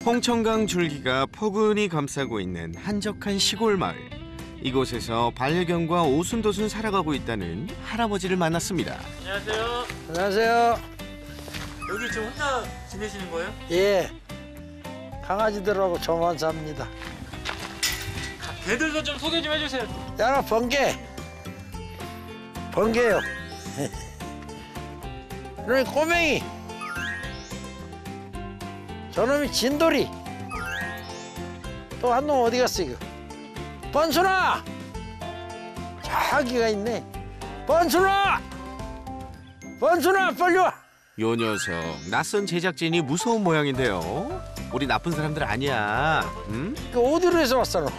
홍천강 줄기가 포근히 감싸고 있는 한적한 시골 마을. 이곳에서 반려견과 오순도순 살아가고 있다는 할아버지를 만났습니다. 안녕하세요. 안녕하세요. 여기 지금 혼자 지내시는 거예요? 예. 강아지들하고 저만 삽니다. 개들도 좀 소개 좀 해주세요. 야나 번개. 번개요. 이놈이 꼬맹이. 저놈이 진돌이. 또 한 놈 어디 갔어 이거? 번순아! 저기가 있네. 번순아! 번순아 빨리 와! 요 녀석 낯선 제작진이 무서운 모양인데요. 우리 나쁜 사람들 아니야. 응? 그 어디로 해서 왔어 너?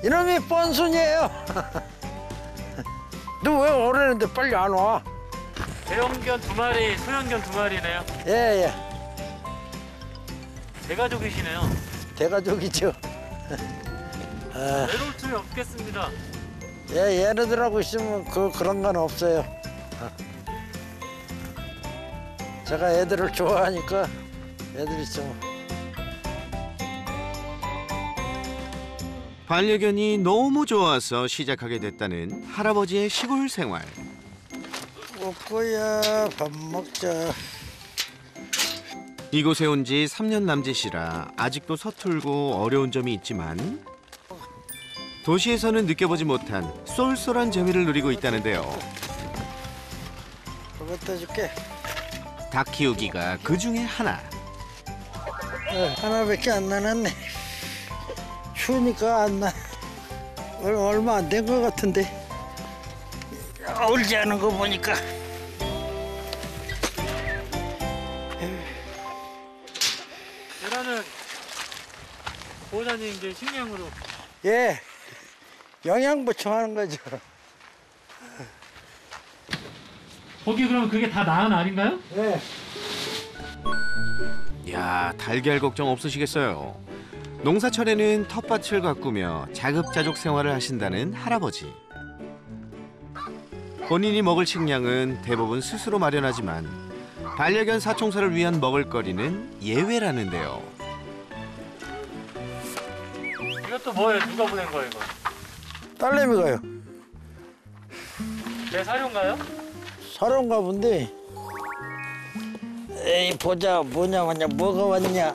이놈이 번순이에요. 너 왜 오래는데 빨리 안 와? 대형견 2마리, 소형견 2마리네요. 예예. 대가족이시네요. 대가족이죠. 외로울 틈이 없겠습니다. 예, 얘네들하고 있으면 그런 건 없어요. 제가 애들을 좋아하니까 애들 있으면. 반려견이 너무 좋아서 시작하게 됐다는 할아버지의 시골 생활. 꼬꼬야 밥 먹자. 이곳에 온 지 3년 남짓이라 아직도 서툴고 어려운 점이 있지만 도시에서는 느껴보지 못한 쏠쏠한 재미를 누리고 있다는데요. 그것도 해줄게. 닭 키우기가 그 중에 하나. 하나밖에 안 나눴네. 추우니까 안 나. 얼마 안 된 것 같은데. 울지 않은 거 보니까. 계란은 보호자님 이제 식량으로. 예, 영양 보충하는 거죠. 거기 그럼 그게 다 나은 알인가요? 네. 야, 달걀 걱정 없으시겠어요. 농사철에는 텃밭을 가꾸며 자급자족 생활을 하신다는 할아버지. 본인이 먹을 식량은 대부분 스스로 마련하지만 반려견 사총사를 위한 먹을거리는 예외라는데요. 이것도 뭐예요? 누가 보낸 거예요, 이거? 딸내미가요. 내 사료인가요? 사료인가 본데. 에이 보자 뭐냐 뭐가 왔냐.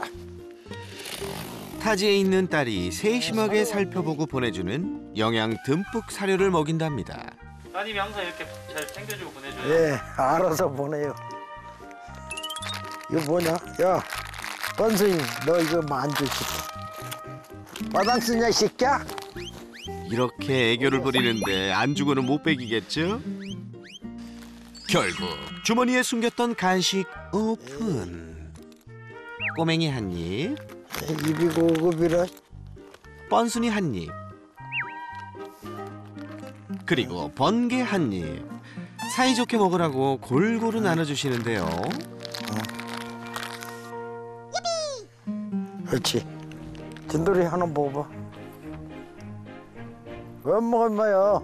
타지에 있는 딸이 세심하게 살펴보고 보내주는 영양 듬뿍 사료를 먹인답니다. 따님이 항상 이렇게 잘 챙겨주고 보내줘요. 예, 알아서 보내요. 이거 뭐냐? 야, 번순이 너 이거 만주시켜. 마당 쓰냐 이 새끼야? 이렇게 애교를 부리는데 안 주고는 못 배기겠죠? 결국 주머니에 숨겼던 간식 오픈. 꼬맹이 한 입, 입이 고급이라. 뻔순이 한 입, 그리고 번개 한 입. 사이좋게 먹으라고 골고루 나눠주시는데요. 그렇지. 진돌이 하나 먹어봐. 왜 안 먹어 임마야?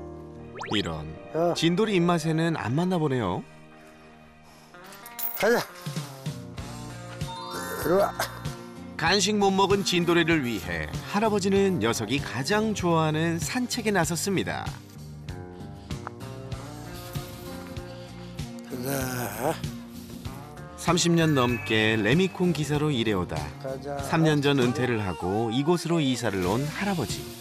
이런 야. 진돌이 입맛에는 안 맞나 보네요. 가자. 이리 와. 간식 못 먹은 진돌이를 위해 할아버지는 녀석이 가장 좋아하는 산책에 나섰습니다. 가자. 30년 넘게 레미콘 기사로 일해오다 가자. 3년 전 은퇴를 하고 이곳으로 이사를 온 할아버지.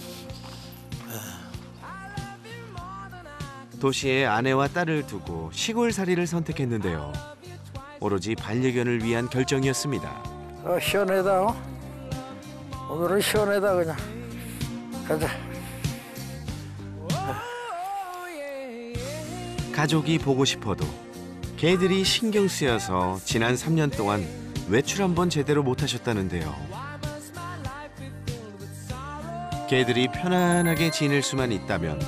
도시에 아내와 딸을 두고 시골살이를 선택했는데요. 오로지 반려견을 위한 결정이었습니다. 시원하다. 어? 오늘은 시원하다 그냥. 가자. 가족이 보고 싶어도 개들이 신경 쓰여서 지난 3년 동안 외출 한번 제대로 못하셨다는데요. 개들이 편안하게 지낼 수만 있다면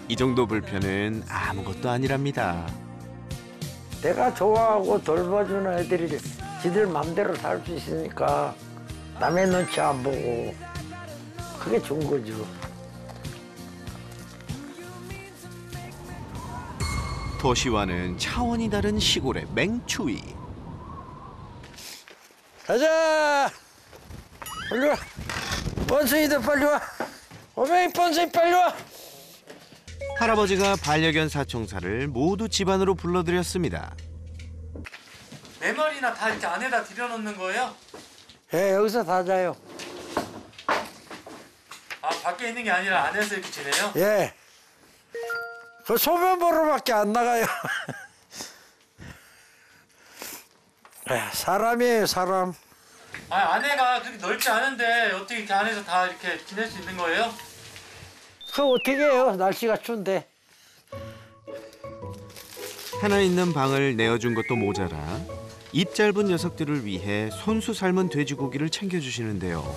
이 정도 불편은 아무것도 아니랍니다. 내가 좋아하고 돌봐주는 애들이 지들 맘대로 살 수 있으니까 남의 눈치 안 보고 그게 좋은 거죠. 도시와는 차원이 다른 시골의 맹추위. 가자. 빨리 와. 번숭이들 빨리 와. 오메이 번숭이 빨리 와. 할아버지가 반려견 사총사를 모두 집안으로 불러들였습니다. 네 마리나 다 이렇게 안에다 들여놓는 거예요? 예, 여기서 다 자요. 아, 밖에 있는 게 아니라 안에서 이렇게 지내요? 예. 그 소변 보러밖에 안 나가요. 사람이에요, 사람. 아, 안에가 그렇게 넓지 않은데 어떻게 이렇게 안에서 다 이렇게 지낼 수 있는 거예요? 그 어떻게 해요? 날씨가 추운데. 하나 있는 방을 내어준 것도 모자라 입 짧은 녀석들을 위해 손수 삶은 돼지고기를 챙겨주시는데요.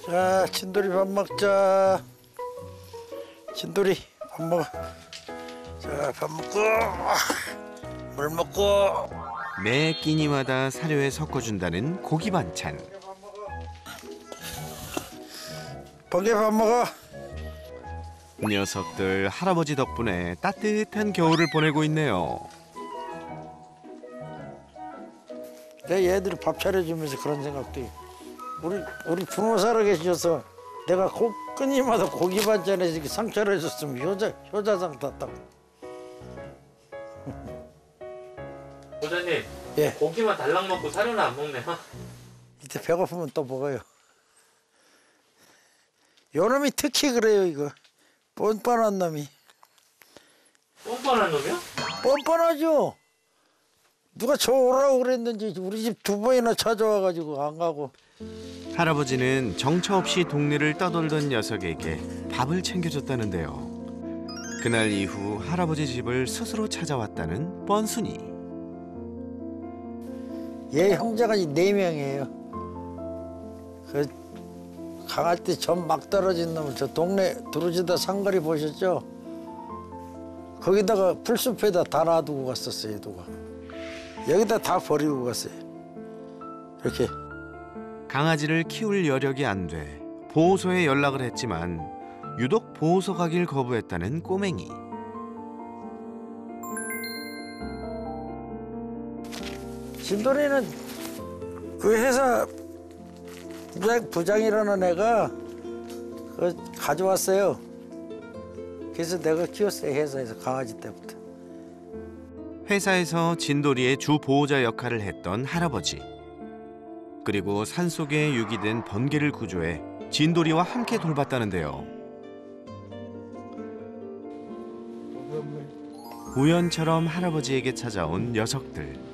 자, 진돌이 밥 먹자. 진돌이 밥 먹어. 자, 밥 먹고 물 먹고. 매 끼니마다 사료에 섞어준다는 고기 반찬. 번개 밥 먹어. 녀석들 할아버지 덕분에 따뜻한 겨울을 보내고 있네요. 내 얘들이 밥 차려주면서 그런 생각도 해. 우리 부모 살아 계셔서 내가 끊임마다 고기 반찬에 이렇게 상처를 해줬으면 효자상 탔다고. 보자님, 예. 고기만 달랑 먹고 사료는 안 먹네요. 이때 배고프면 또 먹어요. 요 놈이 특히 그래요, 이거. 뻔뻔한 놈이. 뻔뻔한 놈이요? 뻔뻔하죠. 누가 저 오라고 그랬는지 우리 집 2번이나 찾아와가지고 안 가고. 할아버지는 정처 없이 동네를 떠돌던 녀석에게 밥을 챙겨줬다는데요. 그날 이후 할아버지 집을 스스로 찾아왔다는 뻔순이. 얘 형제가 4명이에요. 그 강할 때 전 막 떨어진 놈을 저 동네 두루지다 상거리 보셨죠? 거기다가 풀숲에다 다 놔두고 갔었어요, 누가. 여기다 다 버리고 갔어요. 이렇게. 강아지를 키울 여력이 안 돼 보호소에 연락을 했지만 유독 보호소 가길 거부했다는 꼬맹이. 진돌이는 그 회사 부장이라는 애가 그 가져왔어요. 그래서 내가 키웠어요, 회사에서 강아지 때부터. 회사에서 진돌이의 주 보호자 역할을 했던 할아버지. 그리고 산속에 유기된 번개를 구조해 진돌이와 함께 돌봤다는데요. 우연처럼 할아버지에게 찾아온 녀석들.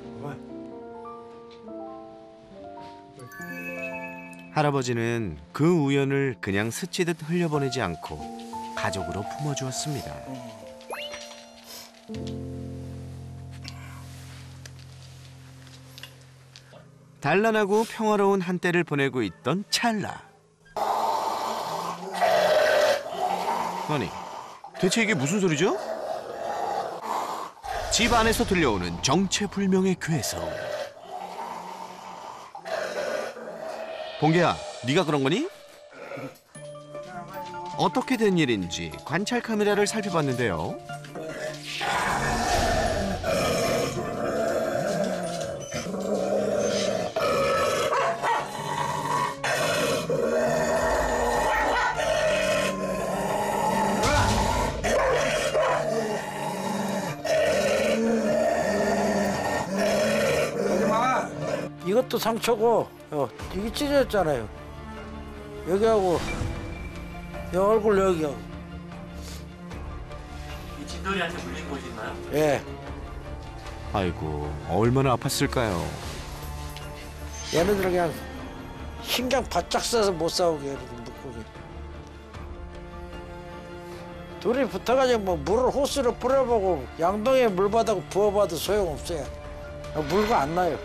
할아버지는 그 우연을 그냥 스치듯 흘려보내지 않고 가족으로 품어주었습니다. 단란하고 평화로운 한때를 보내고 있던 찰나. 아니, 대체 이게 무슨 소리죠? 집 안에서 들려오는 정체불명의 괴성. 봉개야, 네가 그런 거니? 어떻게 된 일인지 관찰 카메라를 살펴봤는데요. 이것도 상처고, 이게 찢어졌잖아요. 여기하고, 이 얼굴 여기하고. 이 진돌이한테 물린 곳이 있나요? 예. 아이고, 얼마나 아팠을까요? 얘네들 그냥 신경 바짝 써서 못 싸우게 해요, 묶고. 둘이 붙어가지고 뭐 물을 호스로 뿌려보고 양동이에 물바다고 부어봐도 소용없어요. 물고 안 나요.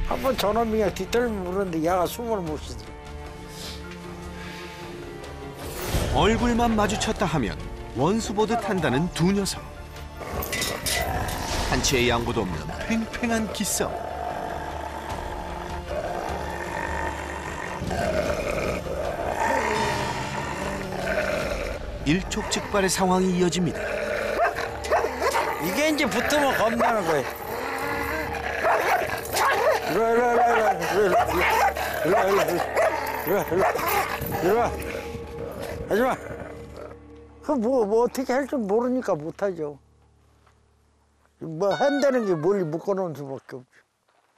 한 번 저놈이 그냥 뒤틀면 물었는데 얘가 숨을 못 쉬더라고. 얼굴만 마주쳤다 하면 원수 보듯 한다는 두 녀석. 한치의 양보도 없는 팽팽한 기싸움. 일촉즉발의 상황이 이어집니다. 이게 이제 붙으면 겁나는 거야. 이리 와. 하지마. 뭐 어떻게 할 줄 모르니까 못하죠. 뭐 한다는 게 멀리 묶어놓은 수밖에 없죠.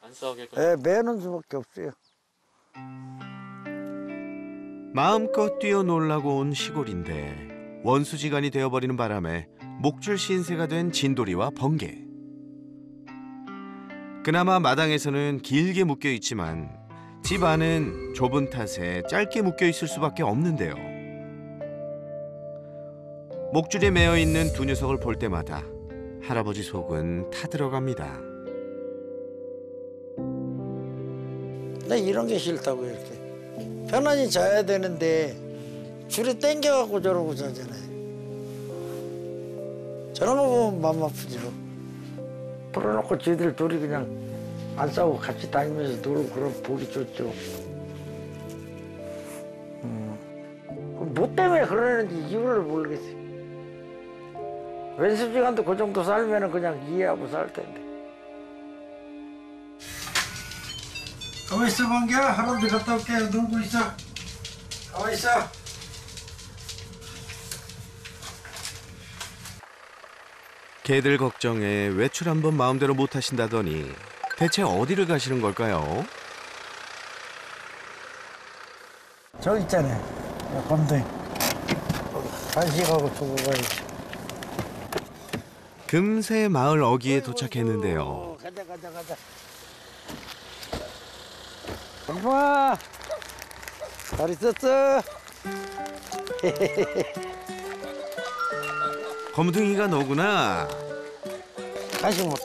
안 싸우게. 매는 수밖에 없어요. 마음껏 뛰어놀라고 온 시골인데 원수지간이 되어버리는 바람에 목줄 신세가 된 진돌이와 번개. 그나마 마당에서는 길게 묶여 있지만 집 안은 좁은 탓에 짧게 묶여 있을 수밖에 없는데요. 목줄에 매어 있는 두 녀석을 볼 때마다 할아버지 속은 타들어갑니다. 나 이런 게 싫다고 이렇게. 편안히 자야 되는데 줄에 땡겨갖고 저러고 자잖아요. 저런 거 보면 맘 아프죠. 풀어놓고 쟤들 둘이 그냥 안 싸우고 같이 다니면서 놀고 그럼 보기 좋죠. 뭐 때문에 그러는지 이유를 모르겠어요. 왼수지간도 그 정도 살면은 그냥 이해하고 살 텐데. 가만 있어, 방귀야. 할아버지 갔다 올게. 놀고 있어. 가만 있어. 개들 걱정에 외출 한번 마음대로 못 하신다더니 대체 어디를 가시는 걸까요? 저 있잖아요. 검둥이. 간식하고 두고 가야지. 금세 마을 어귀에 도착했는데요. 가자. 엄마, 잘 있었어? 검둥이가 너구나. 간식 먹어.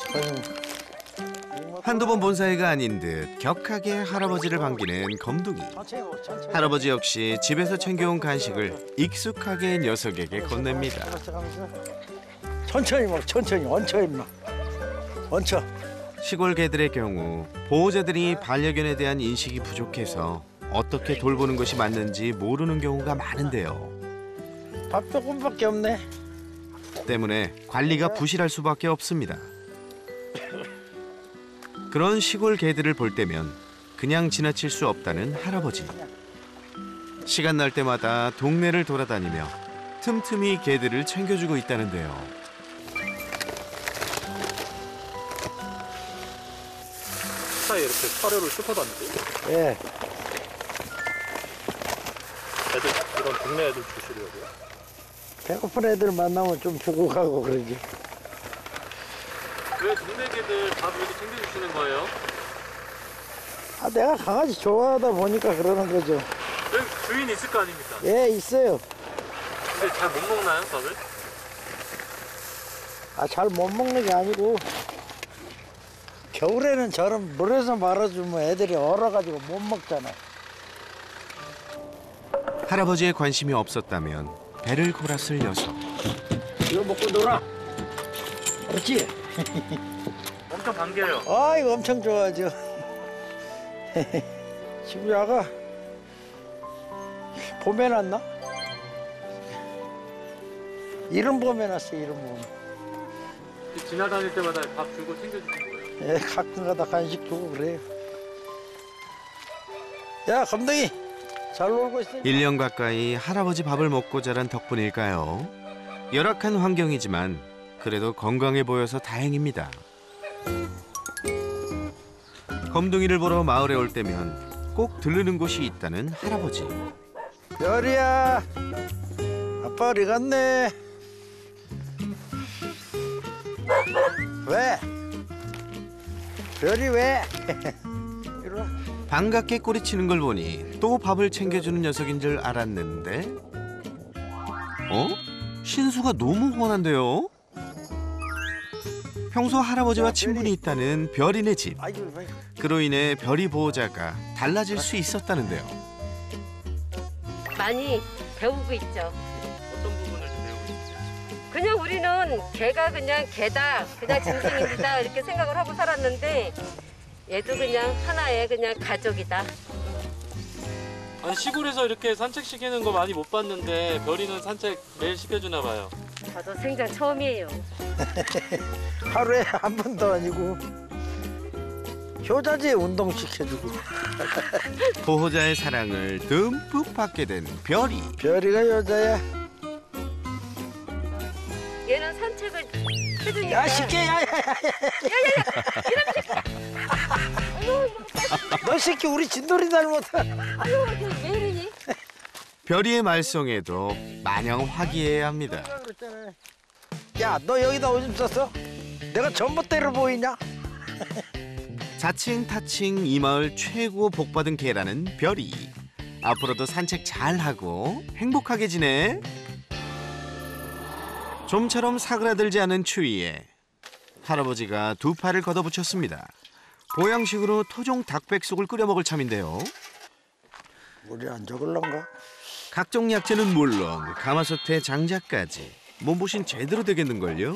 한두 번 본 사이가 아닌 듯 격하게 할아버지를 반기는 검둥이. 할아버지 역시 집에서 챙겨온 간식을 익숙하게 녀석에게 건넵니다. 천천히 먹어. 천천히. 얹혀 임마. 얹혀. 시골 개들의 경우 보호자들이 반려견에 대한 인식이 부족해서 어떻게 돌보는 것이 맞는지 모르는 경우가 많은데요. 밥 조금밖에 없네. 때문에 관리가 부실할 수밖에 없습니다. 그런 시골 개들을 볼 때면 그냥 지나칠 수 없다는 할아버지. 시간 날 때마다 동네를 돌아다니며 틈틈이 개들을 챙겨주고 있다는데요. 차에 이렇게 사료를 싣고 다니고. 예. 애들 이런 동네 애들 주시려고요. 배고픈 애들 만나면 좀 주고 가고 그러지. 왜 동네 개들 밥 이렇게 챙겨주시는 거예요? 아, 내가 강아지 좋아하다 보니까 그러는 거죠. 여기 주인 있을 거 아닙니까? 예, 있어요. 근데 잘 못 먹나요, 밥을? 아, 잘 못 먹는 게 아니고 겨울에는 저런 물에서 말아주면 애들이 얼어가지고 못 먹잖아. 할아버지의 관심이 없었다면 배를 골았을 녀석. 이거 먹고 놀아. 그렇지? 엄청 반겨요. 아, 이거 엄청 좋아하죠. 지금 야가 봄에 났나? 이른 봄에 났어, 이른 봄. 지나다닐 때마다 밥 주고 챙겨주시는 거예요? 예, 가끔가다 간식 주고 그래요. 야, 검둥이 잘 놀고 있어. 1년 가까이 할아버지 밥을 먹고 자란 덕분일까요? 열악한 환경이지만 그래도 건강해 보여서 다행입니다. 검둥이를 보러 마을에 올 때면 꼭 들르는 곳이 있다는 할아버지. 별이야, 아빠 어디 갔네? 왜? 별이 왜? 이리 와. 반갑게 꼬리치는 걸 보니 또 밥을 챙겨주는 녀석인 줄 알았는데 신수가 너무 훤한데요? 평소 할아버지와 친분이 있다는 별이네 집. 아이고, 아이고. 그로 인해 별이 보호자가 달라질 수 있었다는데요. 많이 배우고 있죠. 어떤 부분을 좀 배우고 있어요? 그냥 우리는 개가 그냥 개다, 그냥 짐승입니다 이렇게 생각을 하고 살았는데 얘도 그냥 하나의 그냥 가족이다. 아니 시골에서 이렇게 산책 시키는 거 많이 못 봤는데 별이는 산책 매일 시켜주나 봐요. 저도 생장 처음이에요. 하루에 한 번도 아니고 효자지 운동시켜주고. 보호자의 사랑을 듬뿍 받게 된 별이. 별이가 여자야. 얘는 산책을 해주니까. 야 시끼 야야야야. 너 새끼 우리 진돌이 닮았다. 아유, 왜 이러니? 별이의 말썽에도 마냥 화기애애야 합니다. 야 너 여기다 오줌 쌌어? 내가 전봇대로 보이냐? 자칭 타칭 이 마을 최고 복받은 개라는 별이. 앞으로도 산책 잘하고 행복하게 지내. 좀처럼 사그라들지 않은 추위에 할아버지가 두 팔을 걷어붙였습니다. 보양식으로 토종 닭백숙을 끓여 먹을 참인데요. 물이 안 적을란가? 각종 약재는 물론 가마솥에 장작까지 몸보신 제대로 되겠는걸요?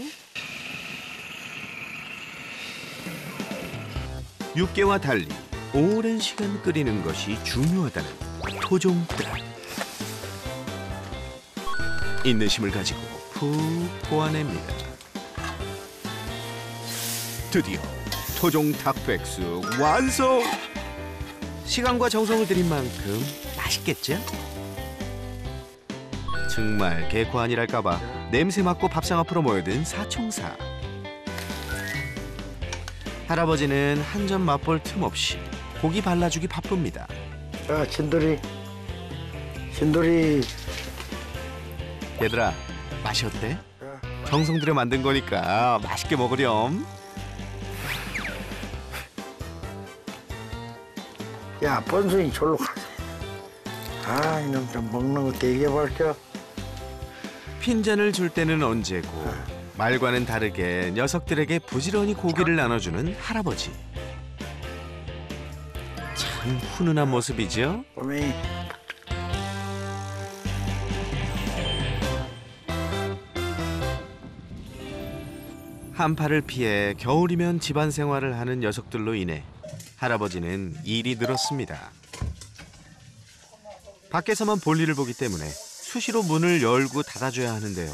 육개와 달리 오랜 시간 끓이는 것이 중요하다는 토종 닭. 인내심을 가지고 푹 고아냅니다. 드디어 토종 닭백숙 완성! 시간과 정성을 들인 만큼 맛있겠죠? 정말 개코 아니랄까봐 냄새 맡고 밥상 앞으로 모여든 사총사. 할아버지는 한 점 맛볼 틈 없이 고기 발라주기 바쁩니다. 야 진돌이. 진돌이. 얘들아, 맛이 어때? 정성 들여 만든 거니까 맛있게 먹으렴. 야 번순이 절로 가자. 아 이놈 좀 먹는 거 되게 밝혀. 핀잔을 줄 때는 언제고 말과는 다르게 녀석들에게 부지런히 고기를 나눠주는 할아버지. 참 훈훈한 모습이죠? 어메. 한파를 피해 겨울이면 집안 생활을 하는 녀석들로 인해 할아버지는 일이 늘었습니다. 밖에서만 볼일을 보기 때문에 수시로 문을 열고 닫아줘야 하는데요.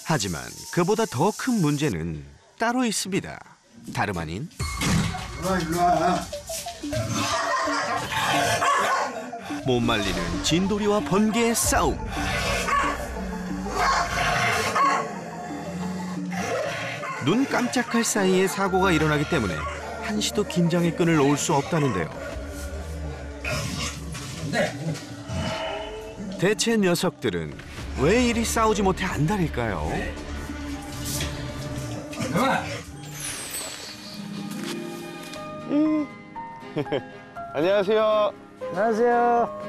하지만 그보다 더 큰 문제는 따로 있습니다. 다름 아닌 못 말리는 진돌이와 번개의 싸움. 눈 깜짝할 사이에 사고가 일어나기 때문에 한시도 긴장의 끈을 놓을 수 없다는데요. 대체 녀석들은 왜 이리 싸우지 못해 안달일까요? 안녕하세요. 안녕하세요.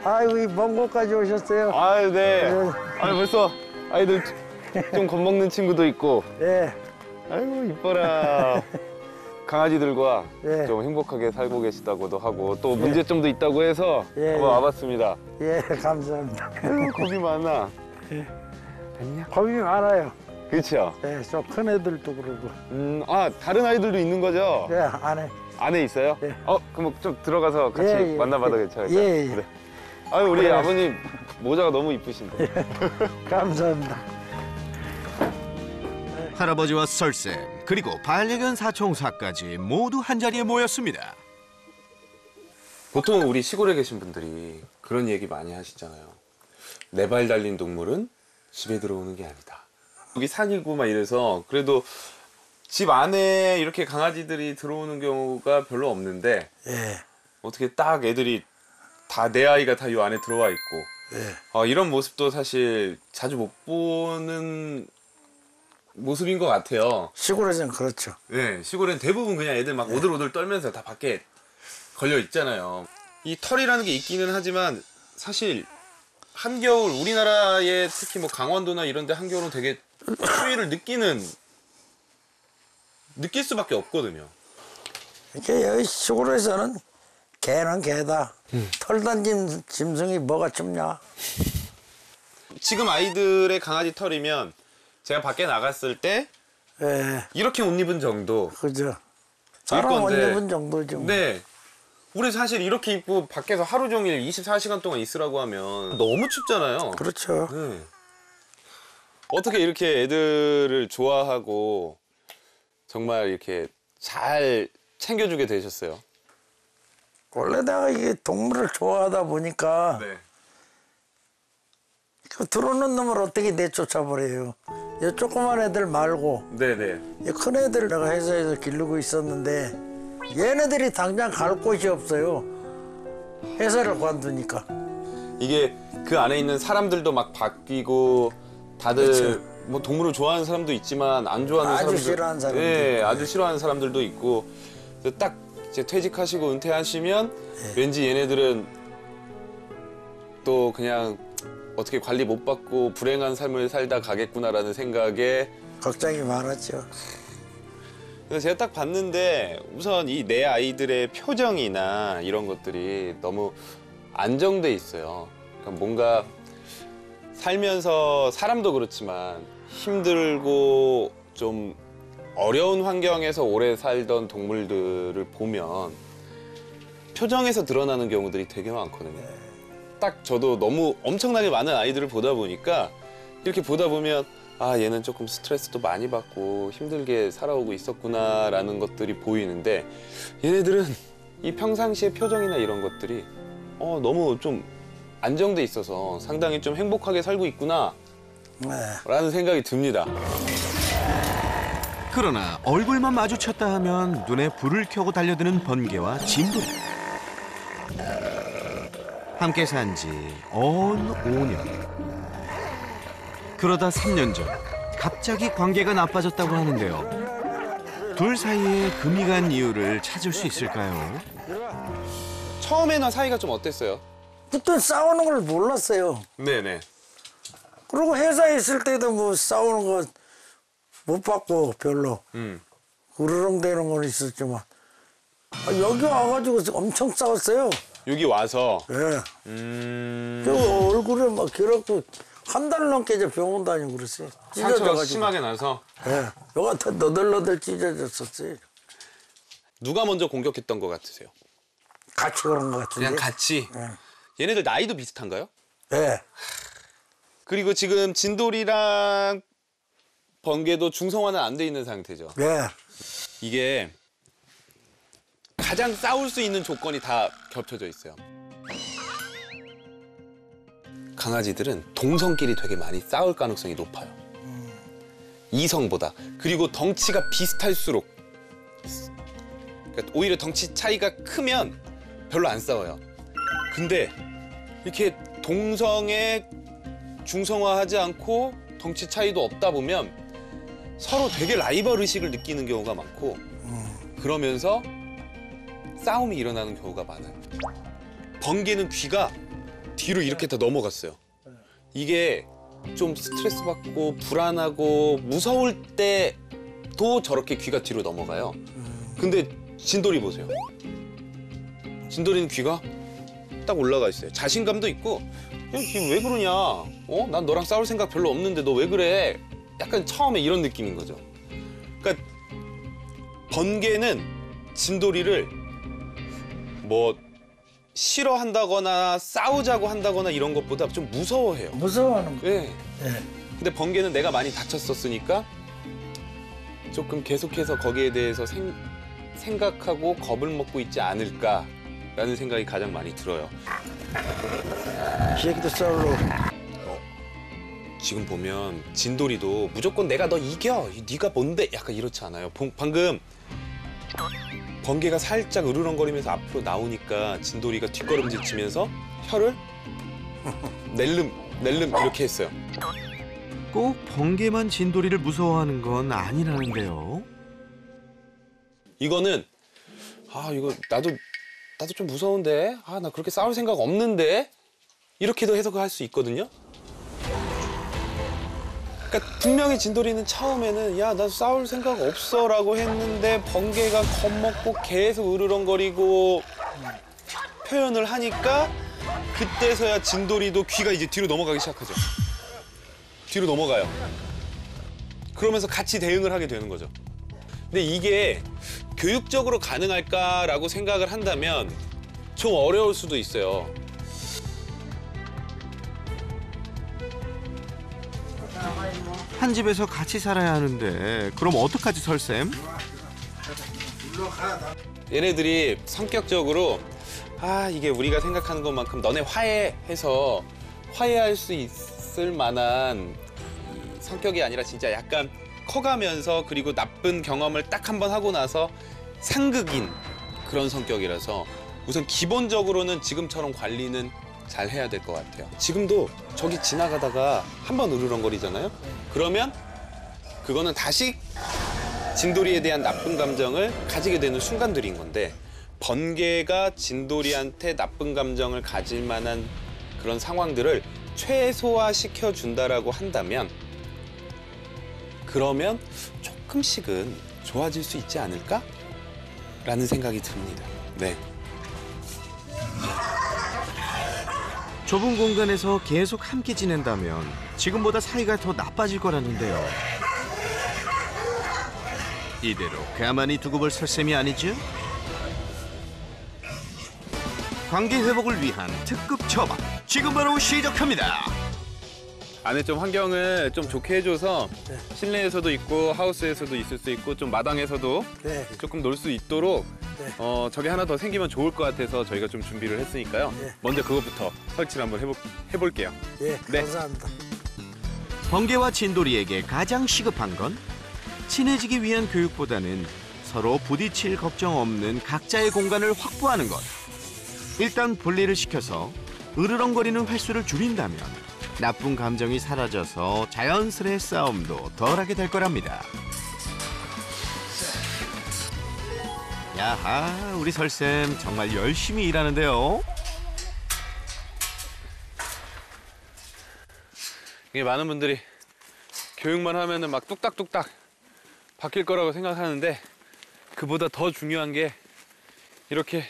아이고 이 먼 곳까지 오셨어요. 아유, 네. 네. 아유, 벌써 아이들 좀 겁먹는 친구도 있고. 예. 아이고, 이뻐라. 강아지들과 예. 좀 행복하게 살고 계시다고도 하고 또 문제점도 있다고 해서 예, 한번 예. 와봤습니다. 예 감사합니다. 아유, 겁이 많아. 안녕. 겁이 많아요. 그렇죠. 예, 저 큰 애들도 그러고. 다른 아이들도 있는 거죠? 예, 안에. 안에 있어요? 예. 그럼 좀 들어가서 같이 예, 예. 만나봐도 괜찮을까요? 예, 예. 그래. 아유, 우리 그래. 아버님 모자가 너무 이쁘신데. 감사합니다. 할아버지와 설쌤 그리고 반려견 사총사까지 모두 한자리에 모였습니다. 보통 우리 시골에 계신 분들이 그런 얘기 많이 하시잖아요. 네 발 달린 동물은 집에 들어오는 게 아니다. 여기 산이고 막 이래서 그래도 집 안에 이렇게 강아지들이 들어오는 경우가 별로 없는데 예, 어떻게 딱 애들이 다 내 아이가 다 이 안에 들어와 있고 예. 이런 모습도 사실 자주 못 보는 모습인 것 같아요. 시골에서는 그렇죠. 네, 시골엔 대부분 그냥 애들 막 오들오들 떨면서 다 밖에 걸려 있잖아요. 이 털이라는 게 있기는 하지만 사실 한겨울 우리나라의 특히 뭐 강원도나 이런 데 한겨울은 되게 추위를 느낄 수밖에 없거든요. 이렇게 여기 시골에서는 개는 개다. 털 단진 짐승이 뭐가 춥냐? 지금 아이들의 강아지 털이면 제가 밖에 나갔을 때 예, 이렇게 옷 입은 정도. 그죠. 사람 옷 건데. 입은 정도죠. 네. 우리 사실 이렇게 입고 밖에서 하루 종일 24시간 동안 있으라고 하면 너무 춥잖아요. 그렇죠. 네. 어떻게 이렇게 애들을 좋아하고 정말 이렇게 잘 챙겨주게 되셨어요? 원래 내가 이게 동물을 좋아하다 보니까 네. 그 들어오는 놈을 어떻게 내쫓아버려요. 이 조그만 애들 말고 네네. 이 큰 애들 내가 회사에서 기르고 있었는데 얘네들이 당장 갈 곳이 없어요. 회사를 관두니까. 이게 그 안에 있는 사람들도 막 바뀌고 다들 그렇죠. 뭐 동물을 좋아하는 사람도 있지만 안 좋아하는 아주 사람들, 싫어하는 사람도 예, 있고. 아주 싫어하는 사람들도 있고 딱 이제 퇴직하시고 은퇴하시면 왠지 얘네들은 또 그냥 어떻게 관리 못 받고 불행한 삶을 살다 가겠구나라는 생각에 걱정이 많았죠. 그래서 제가 딱 봤는데 우선 이 내 아이들의 표정이나 이런 것들이 너무 안정돼 있어요. 그러니까 뭔가 살면서 사람도 그렇지만 힘들고 좀 어려운 환경에서 오래 살던 동물들을 보면 표정에서 드러나는 경우들이 되게 많거든요. 딱 저도 너무 엄청나게 많은 아이들을 보다 보니까 이렇게 보다 보면 아 얘는 조금 스트레스도 많이 받고 힘들게 살아오고 있었구나라는 것들이 보이는데 얘네들은 이 평상시의 표정이나 이런 것들이 너무 좀 안정돼 있어서 상당히 좀 행복하게 살고 있구나 네. 라는 생각이 듭니다. 그러나 얼굴만 마주쳤다 하면 눈에 불을 켜고 달려드는 번개와 진돌이. 함께 산 지 언 5년. 그러다 3년 전 갑자기 관계가 나빠졌다고 하는데요. 둘 사이에 금이 간 이유를 찾을 수 있을까요? 처음에는 사이가 좀 어땠어요? 그때 싸우는 걸 몰랐어요. 네네. 그리고 회사에 있을 때도 뭐 싸우는 거 못 봤고 별로 으르렁대는 건 있었지만 여기 와가지고 엄청 싸웠어요. 여기 와서 예. 저 얼굴에 막 기럽고 한 달 넘게 이제 병원 다니고 그랬어요. 상처가 찢어져가지고. 심하게 나서 예. 여가 다 너덜너덜 찢어졌었어요. 누가 먼저 공격했던 것 같으세요? 같이 그런 것 같은데. 그냥 같이. 예. 얘네들 나이도 비슷한가요? 예. 그리고 지금 진돌이랑 번개도 중성화는 안 돼 있는 상태죠. 예. 이게 가장 싸울 수 있는 조건이 다 겹쳐져 있어요. 강아지들은 동성끼리 되게 많이 싸울 가능성이 높아요. 이성보다. 그리고 덩치가 비슷할수록 그러니까 오히려 덩치 차이가 크면 별로 안 싸워요. 근데 이렇게 동성에 중성화하지 않고 덩치 차이도 없다 보면 서로 되게 라이벌 의식을 느끼는 경우가 많고 그러면서 싸움이 일어나는 경우가 많아요. 번개는 귀가 뒤로 이렇게 다 넘어갔어요. 이게 좀 스트레스 받고 불안하고 무서울 때도 저렇게 귀가 뒤로 넘어가요. 근데 진돌이 보세요. 진돌이는 귀가 딱 올라가 있어요. 자신감도 있고 왜 그러냐? 난 너랑 싸울 생각 별로 없는데 너 왜 그래? 약간 처음에 이런 느낌인 거죠. 그러니까 번개는 진돌이를 뭐 싫어한다거나 싸우자고 한다거나 이런 것보다 좀 무서워해요. 무서워하는 거. 네. 예. 근데 번개는 내가 많이 다쳤었으니까 조금 계속해서 거기에 대해서 생각하고 겁을 먹고 있지 않을까라는 생각이 가장 많이 들어요. 이 새끼도 싸우러. 지금 보면 진돌이도 무조건 내가 너 이겨. 네가 뭔데? 약간 이렇지 않아요. 방금 번개가 살짝 으르렁거리면서 앞으로 나오니까 진돌이가 뒷걸음질 치면서 혀를 낼름 이렇게 했어요. 꼭 번개만 진돌이를 무서워하는 건 아니라는데요. 이거는 이거 나도 좀 무서운데 나 그렇게 싸울 생각 없는데 이렇게도 해석을 할 수 있거든요. 그러니까 분명히 진돌이는 처음에는 야 나도 싸울 생각 없어라고 했는데 번개가 겁먹고 계속 으르렁거리고 표현을 하니까 그때서야 진돌이도 귀가 이제 뒤로 넘어가기 시작하죠. 뒤로 넘어가요. 그러면서 같이 대응을 하게 되는 거죠. 근데 이게 교육적으로 가능할까라고 생각을 한다면 좀 어려울 수도 있어요. 한 집에서 같이 살아야 하는데 그럼 어떡하지 설쌤? 얘네들이 성격적으로 이게 우리가 생각하는 것만큼 너네 화해해서 화해할 수 있을 만한 이 성격이 아니라 진짜 약간 커가면서 그리고 나쁜 경험을 딱 한 번 하고 나서 상극인 그런 성격이라서 우선 기본적으로는 지금처럼 관리는 잘 해야 될 것 같아요. 지금도 저기 지나가다가 한 번 으르렁거리잖아요. 그러면 그거는 다시 진돌이에 대한 나쁜 감정을 가지게 되는 순간들인 건데 번개가 진돌이한테 나쁜 감정을 가질 만한 그런 상황들을 최소화시켜 준다라고 한다면 그러면 조금씩은 좋아질 수 있지 않을까? 라는 생각이 듭니다. 네. 좁은 공간에서 계속 함께 지낸다면 지금보다 사이가 더 나빠질 거라는데요. 이대로 가만히 두고 볼 설셈이 아니죠? 관계 회복을 위한 특급 처방 지금 바로 시작합니다. 안에 좀 환경을 좀 좋게 해줘서 네. 실내에서도 있고 하우스에서도 있을 수 있고 좀 마당에서도 네. 조금 놀 수 있도록 네. 저게 하나 더 생기면 좋을 것 같아서 저희가 좀 준비를 했으니까요. 네. 먼저 그것부터 설치를 한번 해볼게요. 예, 네. 감사합니다. 번개와 진돌이에게 가장 시급한 건 친해지기 위한 교육보다는 서로 부딪힐 걱정 없는 각자의 공간을 확보하는 것. 일단 분리를 시켜서 으르렁거리는 횟수를 줄인다면 나쁜 감정이 사라져서 자연스레 싸움도 덜하게 될 거랍니다. 야하, 우리 설쌤 정말 열심히 일하는데요. 이게 많은 분들이 교육만 하면은 막 뚝딱뚝딱 바뀔 거라고 생각하는데 그보다 더 중요한 게 이렇게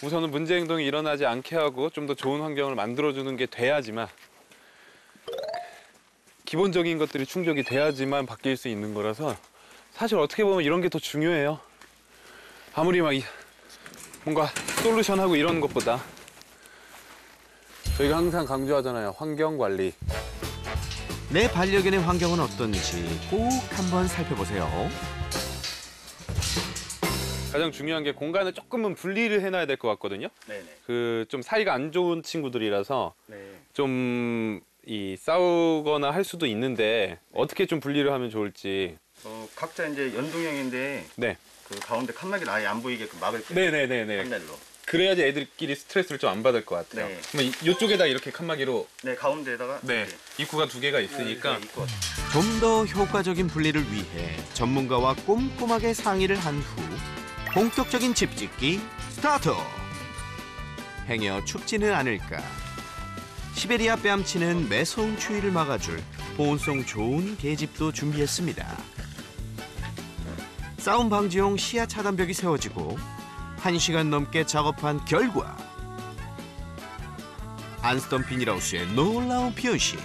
우선은 문제 행동이 일어나지 않게 하고 좀 더 좋은 환경을 만들어주는 게 돼야지만 기본적인 것들이 충족이 돼야지만 바뀔 수 있는 거라서 사실 어떻게 보면 이런 게 더 중요해요. 아무리 막 뭔가 솔루션하고 이런 것보다 저희가 항상 강조하잖아요. 환경 관리. 내 반려견의 환경은 어떤지 꼭 한번 살펴보세요. 가장 중요한 게 공간을 조금은 분리를 해놔야 될 것 같거든요. 네네. 그 좀 사이가 안 좋은 친구들이라서 네. 좀 싸우거나 할 수도 있는데 어떻게 좀 분리를 하면 좋을지. 각자 이제 연동형인데 네. 그 가운데 칸막이를 아예 안 보이게끔 막을 거예요. 네네네네. 판넬로. 그래야지 애들끼리 스트레스를 좀 안 받을 것 같아요. 네. 그러면 이쪽에다 이렇게 칸막이로 네, 가운데다가 네 이렇게. 입구가 두 개가 있으니까 네, 입구가. 좀 더 효과적인 분리를 위해 전문가와 꼼꼼하게 상의를 한 후 본격적인 집 짓기 스타트! 행여 춥지는 않을까. 시베리아 뺨치는 매서운 추위를 막아줄 보온성 좋은 계집도 준비했습니다. 싸움 방지용 시야 차단벽이 세워지고 1시간 넘게 작업한 결과 안 쓰던 비닐하우스의 놀라운 변신.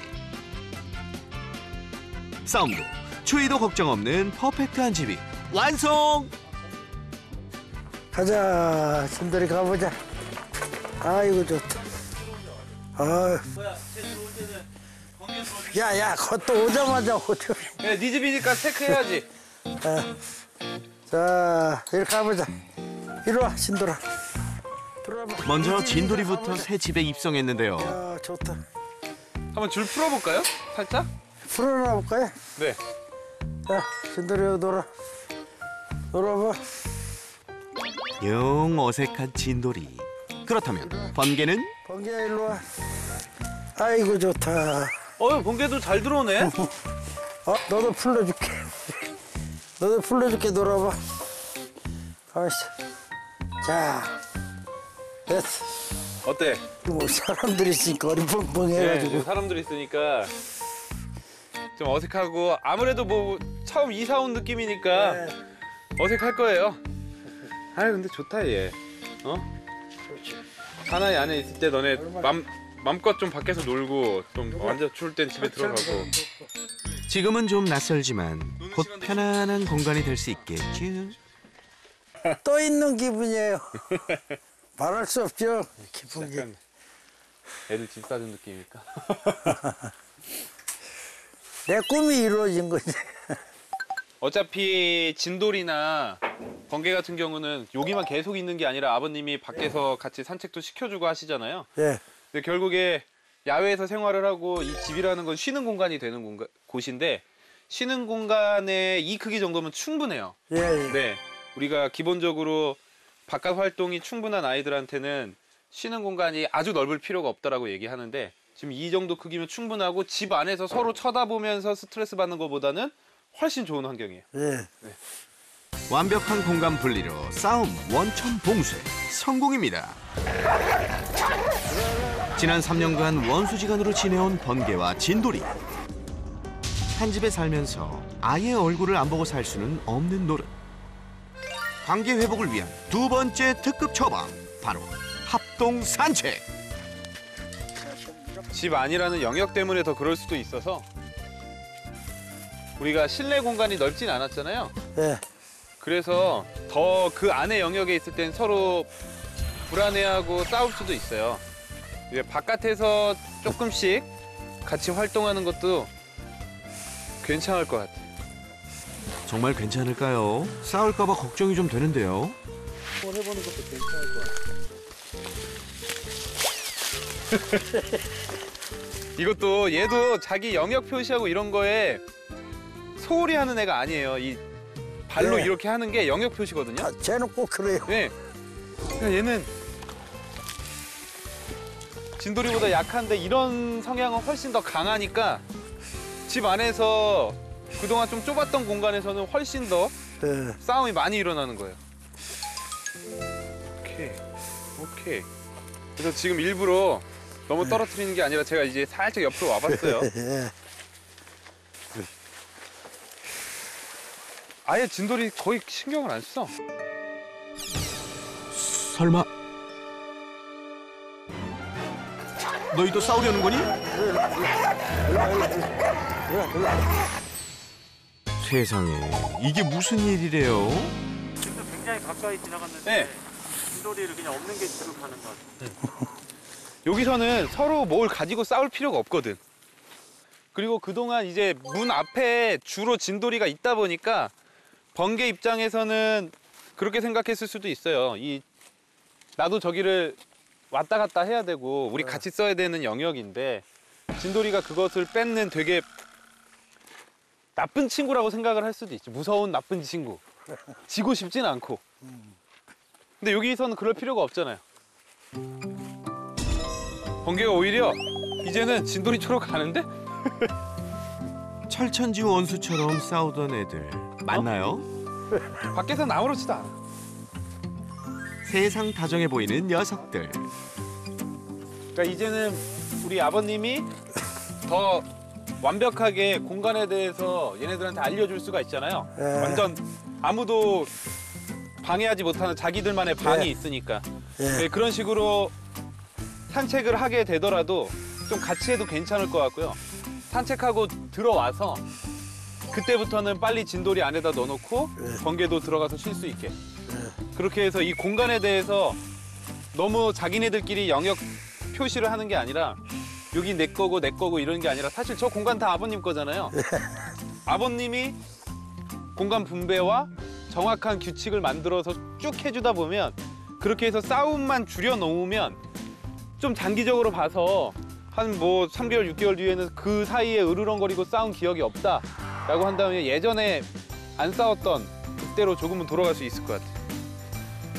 싸움도 추위도 걱정 없는 퍼펙트한 집이 완성! 가자, 진돌이 가보자. 아이고 좋다. 아유. 야, 그것도 오자마자 오죠. 네 집이니까 체크해야지. 자, 이렇게 가보자. 이리 와, 진돌아. 들어와봐. 먼저 진돌이부터 새 집에 입성했는데요. 야, 좋다. 한번 줄 풀어볼까요? 살짝? 풀어놔 볼까요? 네. 자, 진돌이 여기 놀아봐. 영 어색한 진돌이. 그렇다면 번개는? 번개야, 일로 와. 아이고 좋다. 번개도 잘 들어오네. 너도 풀러줄게. 너도 풀러줄게. 놀아봐. 가만있어. 자, 됐어. 어때? 뭐 사람들이 있으니까 네, 어리벙벙해가지고. 사람들이 있으니까 좀 어색하고 아무래도 뭐 처음 이사 온 느낌이니까 네. 어색할 거예요. 근데 좋다 얘. 사나이 안에 있을 때 너네 맘껏 좀 밖에서 놀고 좀 완전 추울 땐 집에 들어가고. 지금은 좀 낯설지만 곧 편안한 공간이 될 수 있겠죠. 또 있는 기분이에요. 말할 수 없죠. 기쁜 게. 약간 애들 집 사준 느낌일까? 내 꿈이 이루어진 거지. 어차피 진돌이나 번개 같은 경우는 여기만 계속 있는 게 아니라 아버님이 밖에서 같이 산책도 시켜주고 하시잖아요. 예. 근데 결국에 야외에서 생활을 하고 이 집이라는 건 쉬는 공간이 되는 곳인데 쉬는 공간에 이 크기 정도면 충분해요. 예, 예. 네, 우리가 기본적으로 바깥 활동이 충분한 아이들한테는 쉬는 공간이 아주 넓을 필요가 없다라고 얘기하는데 지금 이 정도 크기면 충분하고 집 안에서 서로 쳐다보면서 스트레스 받는 것보다는 훨씬 좋은 환경이에요. 예. 완벽한 공간 분리로 싸움 원천 봉쇄 성공입니다. 지난 3년간 원수지간으로 지내온 번개와 진돌이. 한 집에 살면서 아이의 얼굴을 안 보고 살 수는 없는 노릇. 관계 회복을 위한 두 번째 특급 처방, 바로 합동 산책. 집 안이라는 영역 때문에 더 그럴 수도 있어서 우리가 실내 공간이 넓진 않았잖아요. 예. 그래서 더 그 안에 영역에 있을 땐 서로 불안해하고 싸울 수도 있어요. 이제 바깥에서 조금씩 같이 활동하는 것도 괜찮을 것 같아요. 정말 괜찮을까요? 싸울까 봐 걱정이 좀 되는데요. 한번 해보는 것도 괜찮을 것 같아요. 이것도 얘도 자기 영역 표시하고 이런 거에 소홀히 하는 애가 아니에요. 이 발로 네. 이렇게 하는 게 영역 표시거든요. 아, 쟤는 꼭 그래요. 네. 그러니까 얘는 진돌이보다 약한데 이런 성향은 훨씬 더 강하니까 집 안에서 그동안 좀 좁았던 공간에서는 훨씬 더 예. 싸움이 많이 일어나는 거예요. 오케이. 오케이. 그래서 지금 일부러 너무 떨어뜨리는 게 아니라 제가 이제 살짝 옆으로 와봤어요. 예. 아예 진돌이 거의 신경을 안 써. 설마 너희도 싸우려는 거니? 세상에, 이게 무슨 일이래요? 지금도 굉장히 가까이 지나갔는데 네. 진돌이를 그냥 없는 게 지급하는 것 같아요. 여기서는 서로 뭘 가지고 싸울 필요가 없거든. 그리고 그동안 이제 문 앞에 주로 진돌이가 있다 보니까 번개 입장에서는 그렇게 생각했을 수도 있어요. 나도 저기를 왔다 갔다 해야 되고 우리 같이 써야 되는 영역인데 진돌이가 그것을 뺏는 되게 나쁜 친구라고 생각을 할 수도 있지. 무서운 나쁜 친구. 지고 싶진 않고. 근데 여기서는 그럴 필요가 없잖아요. 번개가 오히려 이제는 진돌이처럼 가는데? 철천지 원수처럼 싸우던 애들 맞나요? 밖에서는 아무렇지도 않아. 세상 다정해 보이는 녀석들. 그러니까 이제는 우리 아버님이 더 완벽하게 공간에 대해서 얘네들한테 알려줄 수가 있잖아요. 예. 완전 아무도 방해하지 못하는 자기들만의 방이 예. 있으니까. 예. 네, 그런 식으로 산책을 하게 되더라도 좀 같이 해도 괜찮을 것 같고요. 산책하고 들어와서 그때부터는 빨리 진돌이 안에다 넣어놓고 번개도 들어가서 쉴 수 있게. 그렇게 해서 이 공간에 대해서 너무 자기네들끼리 영역 표시를 하는 게 아니라 여기 내 거고 이런 게 아니라 사실 저 공간 다 아버님 거잖아요. 아버님이 공간 분배와 정확한 규칙을 만들어서 쭉 해주다 보면 그렇게 해서 싸움만 줄여놓으면 좀 장기적으로 봐서 한 뭐 3개월, 6개월 뒤에는 그 사이에 으르렁거리고 싸운 기억이 없다라고 한다면 예전에 안 싸웠던 그때로 조금은 돌아갈 수 있을 것 같아요.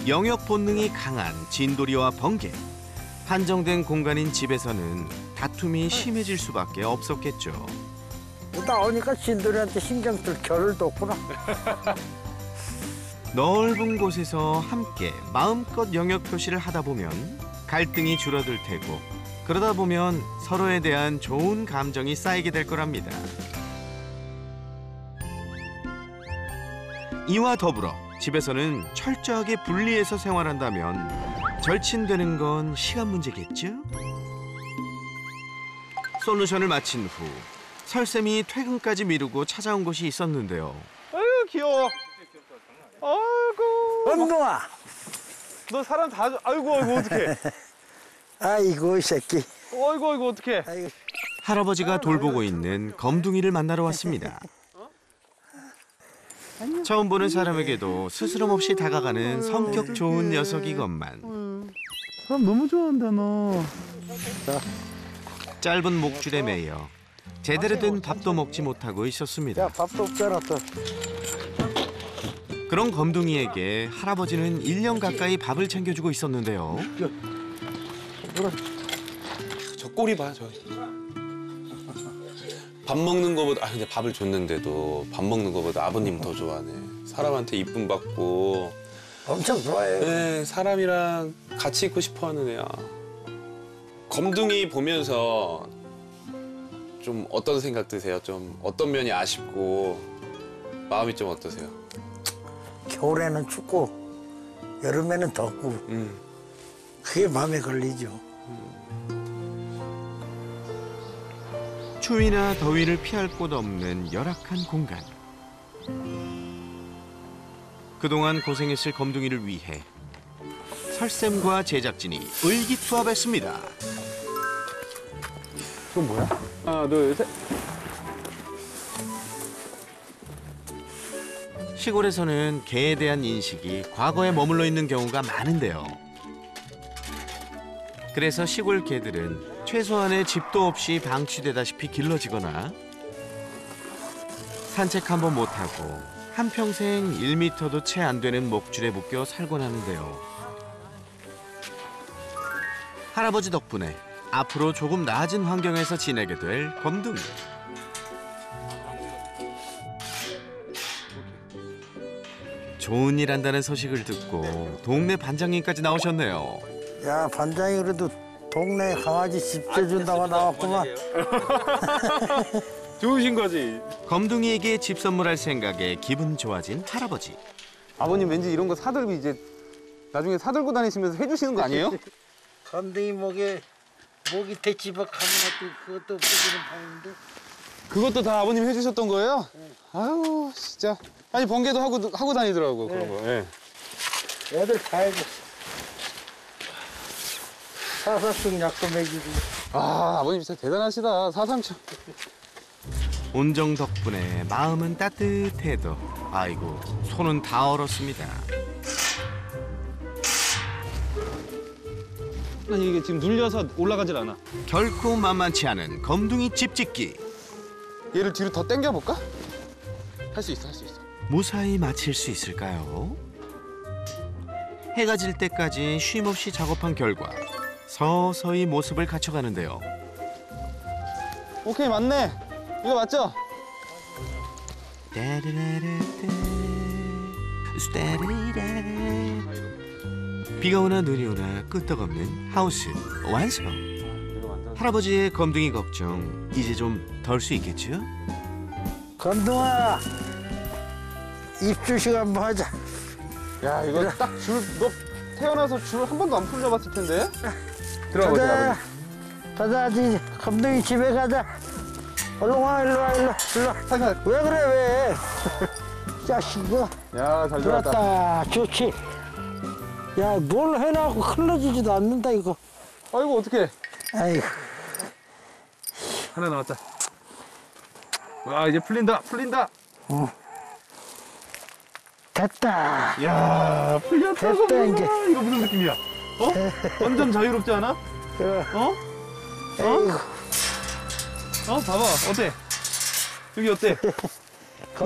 영역 본능이 강한 진돌이와 번개. 한정된 공간인 집에서는 다툼이 심해질 수밖에 없었겠죠. 나오니까 진돌이한테 신경 쓸 겨를도 없구나. 넓은 곳에서 함께 마음껏 영역 표시를 하다 보면 갈등이 줄어들 테고, 그러다 보면 서로에 대한 좋은 감정이 쌓이게 될 거랍니다. 이와 더불어 집에서는 철저하게 분리해서 생활한다면 절친되는 건 시간 문제겠죠? 솔루션을 마친 후 설쌤이 퇴근까지 미루고 찾아온 곳이 있었는데요. 아유 귀여워. 아이고. 은동아, 너 사람 다 아이고 어떡해. 아이고 이 새끼. 아이고 어떡해. 아이고. 할아버지가 돌보고 있는 검둥이를 만나러 왔습니다. 처음 보는 사람에게도 스스럼 없이 다가가는 성격 좋은 녀석이건만 사람 너무 좋아한다 너. 짧은 목줄에 매여 제대로 된 밥도 먹지 못하고 야 있었습니다. 밥도 없잖아 또. 그런 검둥이에게 할아버지는 1년 가까이 밥을 챙겨주고 있었는데요. 저 꼬리 봐, 저. 밥 먹는 거보다 근데 밥을 줬는데도 밥 먹는 거보다 아버님 더 좋아하네. 사람한테 이쁨 받고 엄청 좋아해요. 네, 사람이랑 같이 있고 싶어하는 애야. 검둥이 보면서 좀 어떤 생각 드세요? 좀 어떤 면이 아쉽고 마음이 좀 어떠세요? 겨울에는 춥고 여름에는 덥고 그게 마음에 걸리죠. 추위나 더위를 피할 곳 없는 열악한 공간. 그동안 고생했을 검둥이를 위해 설쌤과 제작진이 의기투합했습니다. 그건 뭐야? 하나 둘 셋. 시골에서는 개에 대한 인식이 과거에 머물러 있는 경우가 많은데요. 그래서 시골 개들은 최소한의 집도 없이 방치되다시피 길러지거나 산책 한번 못하고 한평생 1m도 채 안 되는 목줄에 묶여 살곤 하는데요. 할아버지 덕분에 앞으로 조금 나아진 환경에서 지내게 될 검둥이. 좋은 일 한다는 소식을 듣고 동네 반장님까지 나오셨네요. 야 반장이 그래도 동네 강아지 집 줘준다고 나왔구만. 좋으신 거지. 검둥이에게 집 선물할 생각에 기분 좋아진 할아버지. 아버님 왠지 이런 거 사들고 이제 나중에 사들고 다니시면서 해주시는 거 아니에요? 감둥이 목에 목이 대치박 하면 그것도 없어지는 방인데. 그것도 다 아버님 해주셨던 거예요? 아유 진짜. 아니 번개도 하고 다니더라고 그런 거. 예. 애들 다 해줘. 사사성 약도 먹이고. 아 아버님 진짜 대단하시다. 사상처. 온정 덕분에 마음은 따뜻해도 아이고 손은 다 얼었습니다. 아니 이게 지금 눌려서 올라가질 않아. 결코 만만치 않은 검둥이 집 짓기. 얘를 뒤로 더 당겨볼까? 할 수 있어 할 수 있어. 무사히 마칠 수 있을까요? 해가 질 때까지 쉼없이 작업한 결과 서서히 모습을 갖춰가는데요. 오케이 맞네. 이거 맞죠? 비가 오나 눈이 오나 끄떡없는 하우스 완성. 할아버지의 검둥이 걱정 이제 좀 덜 수 있겠죠? 건동아 입주 시간 뭐 하자. 야 이거 딱 줄 너 태어나서 줄 한 번도 안 풀려봤을 텐데. 들어가 보세요 가자. 아버님. 가자 아직 건동이 집에 가자. 얼른 와 일로 와 일로 와. 살살. 왜 그래 왜? 자식아 야잘 들어왔다. 들었다 좋지. 야 뭘 해놔고 흘러지지도 않는다 이거. 아이고 어떡해. 아이고 하나 나왔다. 와 이제 풀린다 풀린다. 됐다. 야 풀렸다. 됐다 이제. 이거 무슨 느낌이야? 어? 완전 자유롭지 않아? 그래. 어? 아이고 어? 봐봐 어때? 여기 어때? 너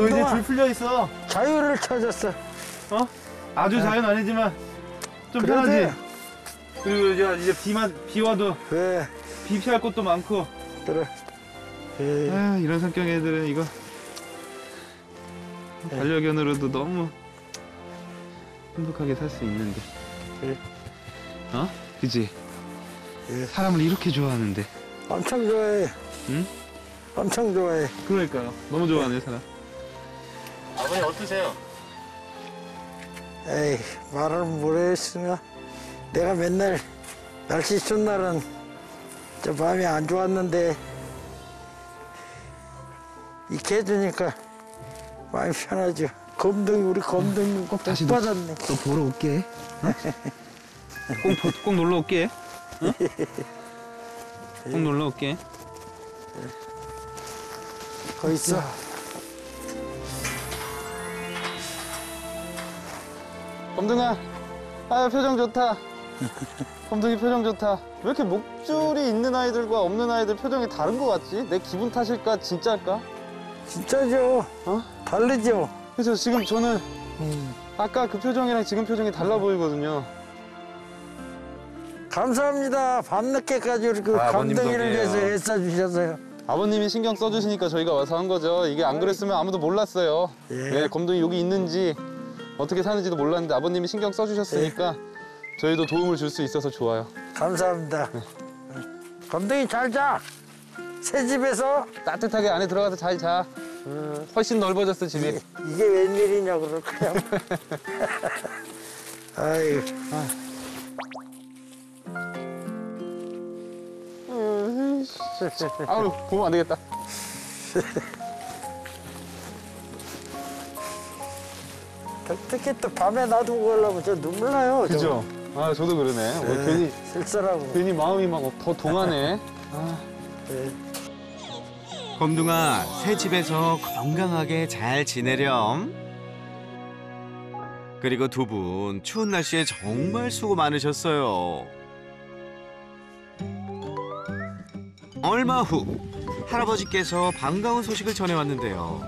이제 건동아 줄 풀려 있어. 자유를 찾았어. 어? 아주 자유는 아니지만 좀 그래도 편하지. 그리고 이제 비 와도 왜 비 피할 곳도 많고. 그래. 아 이런 성격 애들은 이거 반려견으로도 너무 행복하게 살 수 있는데. 그래. 어? 그치? 예. 사람을 이렇게 좋아하는데. 엄청 좋아해. 응? 엄청 좋아해. 그러니까요. 너무 좋아하네 사람. 아버님 어떠세요? 에이 말을 뭐랬으나 내가 맨날 날씨 추운 날은 저 마음이 안 좋았는데 이렇게 해주니까 마음이 편하죠. 검둥이 우리 검둥이 복 다시 너- 받았네. 또 보러 올게. 꼭 놀러 올게. 응? 꼭 놀러 올게. 거기 있어. 검둥아, 아 표정 좋다. 검둥이 표정 좋다. 왜 이렇게 목줄이 있는 아이들과 없는 아이들 표정이 다른 것 같지? 내 기분 탓일까? 진짜일까? 진짜죠. 어? 다르죠. 그래서 지금 저는 아까 그 표정이랑 지금 표정이 달라 보이거든요. 감사합니다. 밤늦게까지 이렇게 아버님 감동이를 위해서 덕이에요. 애써주셔서요. 아버님이 신경 써주시니까 저희가 와서 한 거죠. 이게 안 그랬으면 아무도 몰랐어요. 예. 네, 검둥이 여기 있는지 어떻게 사는지도 몰랐는데 아버님이 신경 써주셨으니까 저희도 도움을 줄 수 있어서 좋아요. 감사합니다. 검둥이 잘 자. 새 집에서 따뜻하게 안에 들어가서 잘 자. 훨씬 넓어졌어 집이. 이게 웬일이냐 그럴까요? 아유. 아유 보면 안 되겠다. 특히 또 밤에 놔두고 가려면 저 눈물 나요. 그죠? 아 저도 그러네. 네. 괜히 쓸쓸하고. 괜히 마음이 막 더 동하네. 네. 검둥아, 새 집에서 건강하게 잘 지내렴. 그리고 두 분 추운 날씨에 정말 수고 많으셨어요. 얼마 후 할아버지께서 반가운 소식을 전해왔는데요.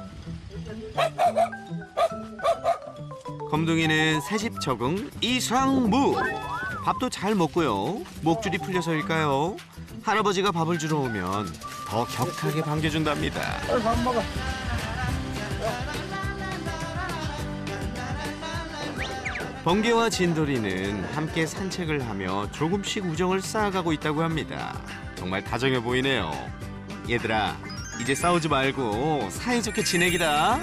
검둥이는 새집 적응 이상무. 밥도 잘 먹고요. 목줄이 풀려서일까요? 할아버지가 밥을 주러 오면 더 격하게 반겨준답니다. 밥 먹어. 번개와 진돌이는 함께 산책을 하며 조금씩 우정을 쌓아가고 있다고 합니다. 정말 다정해 보이네요. 얘들아, 이제 싸우지 말고 사이좋게 지내기다.